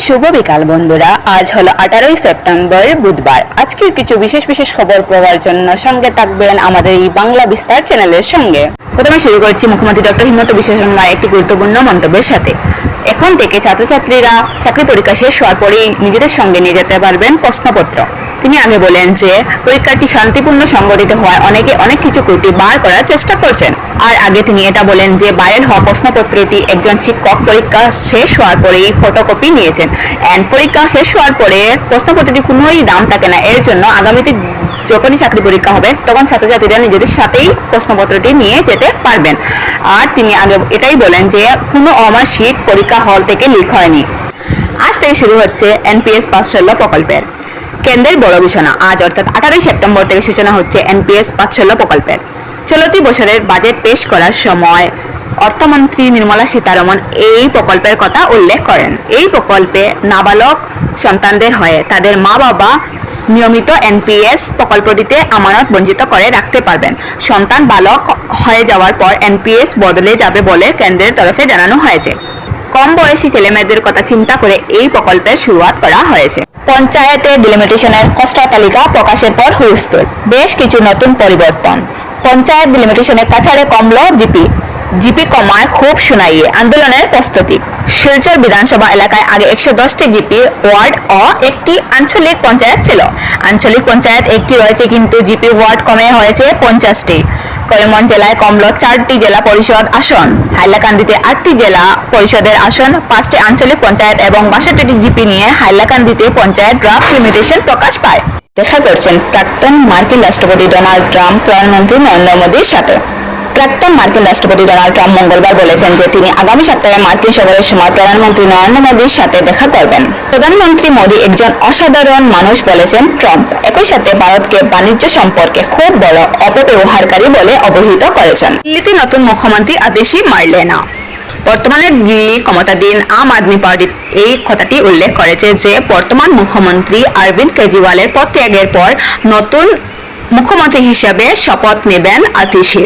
শুভ বিকাল বন্ধুরা, আজ হলো 18ই সেপ্টেম্বর বুধবার। আজকের কিছু বিশেষ বিশেষ খবর পাওয়ার জন্য সঙ্গে থাকবেন আমাদের এই বাংলা বিস্তার চ্যানেলের সঙ্গে। প্রথমে শুরু করছি মুখ্যমন্ত্রী ডক্টর হিমন্ত বিশ্ব শর্মার একটি গুরুত্বপূর্ণ মন্তব্যের সাথে। এখন থেকে ছাত্রছাত্রীরা চাকরি পরীক্ষা শেষ হওয়ার পরেই নিজেদের সঙ্গে নিয়ে যেতে পারবেন প্রশ্নপত্র। তিনি আগে বলেন যে পরীক্ষাটি শান্তিপূর্ণ সংগঠিত হওয়ায় অনেকে অনেক কিছু ত্রুটি বার করার চেষ্টা করছেন। আর আগে তিনি এটা বলেন যে বাইরের হওয়া প্রশ্নপত্রটি একজন শিক্ষক পরীক্ষা শেষ হওয়ার পরেই ফটোকপি নিয়েছেন। পরীক্ষা শেষ হওয়ার পরে প্রশ্নপত্রটি কোনোই দাম থাকে না। এর জন্য আগামীতে যখনই চাকরি পরীক্ষা হবে তখন ছাত্রছাত্রীরা নিজেদের সাথেই প্রশ্নপত্রটি নিয়ে যেতে পারবেন। আর তিনি আগে এটাই বলেন যে কোনো অমাসিক পরীক্ষা হল থেকে লিক হয়নি। আজ থেকে শুরু হচ্ছে এনপিএস পাঠশালা প্রকল্পের কেন্দ্রের বড় ঘোষণা। আজ অর্থাৎ 18ই সেপ্টেম্বর থেকে সূচনা হচ্ছে এনপিএস পাঠশালা প্রকল্পের। চলতি বছরের বাজেট পেশ করার সময় অর্থমন্ত্রী নির্মলা সীতারমন এই প্রকল্পের কথা উল্লেখ করেন। এই প্রকল্পে নাবালক সন্তানদের হয়ে তাদের মা বাবা নিয়মিত এনপিএস প্রকল্পটিতে আমানত বঞ্চিত করে রাখতে পারবেন। সন্তান বালক হয়ে যাওয়ার পর এনপিএস বদলে যাবে বলে কেন্দ্রের তরফে জানানো হয়েছে। কম বয়সী ছেলেমেয়েদের কথা চিন্তা করে এই প্রকল্পের শুরুয়াত করা হয়েছে। পঞ্চায়েতের ডিলিমিটেশনের খসড়া তালিকা প্রকাশের পর হুলস্থুল। বেশ কিছু নতুন পরিবর্তন। পঞ্চায়েত ডিলিমিটেশনের কাছাড়ে কমল জিপি কমায় খুব শুনাইয়ে আন্দোলনের প্রস্তুতি। শিলচর বিধানসভা এলাকায় আগে 110টি জিপি ওয়ার্ড ও একটি আঞ্চলিক পঞ্চায়েত ছিল। আঞ্চলিক পঞ্চায়েত একটি রয়েছে, কিন্তু জিপি ওয়ার্ড কমে হয়েছে 50টি। করিমগঞ্জ জেলায় কমল 4টি জেলা পরিষদ আসন। হাইলাকান্দিতে 8টি জেলা পরিষদের আসন, 5টি আঞ্চলিক পঞ্চায়েত এবং 62টি জিপি নিয়ে হাইলাকান্দিতে পঞ্চায়েত ড্রাফট লিমিটেশন প্রকাশ পায়। দেখা করছেন প্রাক্তন মার্কিন রাষ্ট্রপতি ডোনাল্ড ট্রাম্প প্রধানমন্ত্রী নরেন্দ্র মোদীর সাথে। প্রাক্তন মার্কিন রাষ্ট্রপতি ডোনাল্ড ট্রাম্প মঙ্গলবার বলেছেন যে তিনি আগামী সপ্তাহে মার্কিন সফরের সময় প্রধানমন্ত্রী নরেন্দ্র মোদীর সাথে দেখা করবেন। প্রধানমন্ত্রী মোদী একজন অসাধারণ মানুষ বলেছেন ট্রাম্প। একই সাথে ভারতকে বাণিজ্য সম্পর্কে খুব বড় অপব্যবহারকারী বলে অভিহিত করেছেন। দিল্লিতে নতুন মুখ্যমন্ত্রী আদেশি মার্লেনা। বর্তমানে দিল্লি ক্ষমতাধীন আম আদমি পার্টি এই কথাটি উল্লেখ করেছে যে বর্তমান মুখ্যমন্ত্রী অরবিন্দ কেজরিওয়ালের পদত্যাগের পর নতুন মুখ্যমন্ত্রী হিসেবে শপথ নেবেন আতিশি।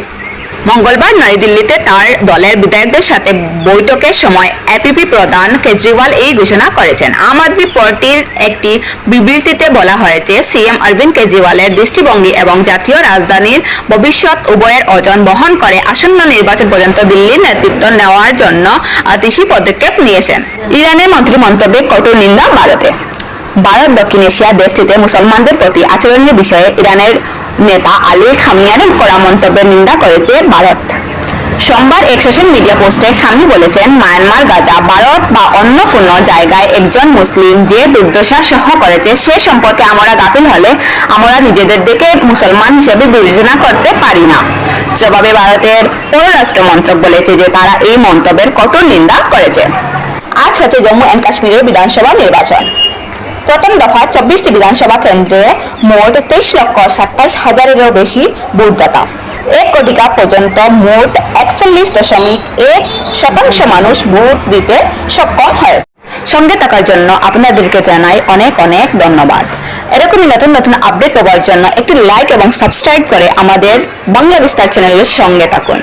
মঙ্গলবার নয়াদিল্লিতে তার দলের বিধায়কদের সাথে বৈঠকের সময় এপিপি প্রধান কেজরিওয়াল এই ঘোষণা করেছেন। আম আদমি পার্টির একটি বিবৃতিতে বলা হয়েছে, সিএম অরবিন্দ কেজরিওয়ালের দৃষ্টিভঙ্গি এবং জাতীয় রাজধানীর ভবিষ্যৎ উভয়ের ওজন বহন করে আসন্ন নির্বাচন পর্যন্ত দিল্লির নেতৃত্ব নেওয়ার জন্য আতিশি পদক্ষেপ নিয়েছেন। ইরানের মন্ত্রী মন্তব্যে কঠোর নিন্দা ভারতে। ভারত দক্ষিণ এশিয়া দেশটিতে মুসলমানদের প্রতি আচরণের বিষয়ে ইরানের নেতা আলী খামিনির করা মন্তব্যের নিন্দা করেছে ভারত। সোমবার এক সোশ্যাল মিডিয়া পোস্টে খামিনি বলেছেন, মায়ানমার, গাজা, ভারত বা অন্য কোনো জায়গায় একজন মুসলিম যে দুর্দশা সহ করেছে সে সম্পর্কে আমরা গাফিল হলে আমরা নিজেদের দিকে মুসলমান হিসেবে বিবেচনা করতে পারি না। জবাবে ভারতের পররাষ্ট্র মন্ত্রক বলেছে যে তারা এই মন্তব্যের কঠোর নিন্দা করেছে। আজ হচ্ছে জম্মু এন্ড কাশ্মীরের বিধানসভা নির্বাচন। প্রথম দফা 24টি বিধানসভা কেন্দ্রে মোট 23,27,000-এরও বেশি ভোটদাতা। 1 কোটিকা পর্যন্ত মোট 41.1% মানুষ ভোট দিতে সক্ষম হয়েছে। সঙ্গে থাকার জন্য আপনাদেরকে জানাই অনেক অনেক ধন্যবাদ। এরকমই নতুন নতুন আপডেট পাওয়ার জন্য একটি লাইক এবং সাবস্ক্রাইব করে আমাদের বাংলা বিস্তার চ্যানেলের সঙ্গে থাকুন।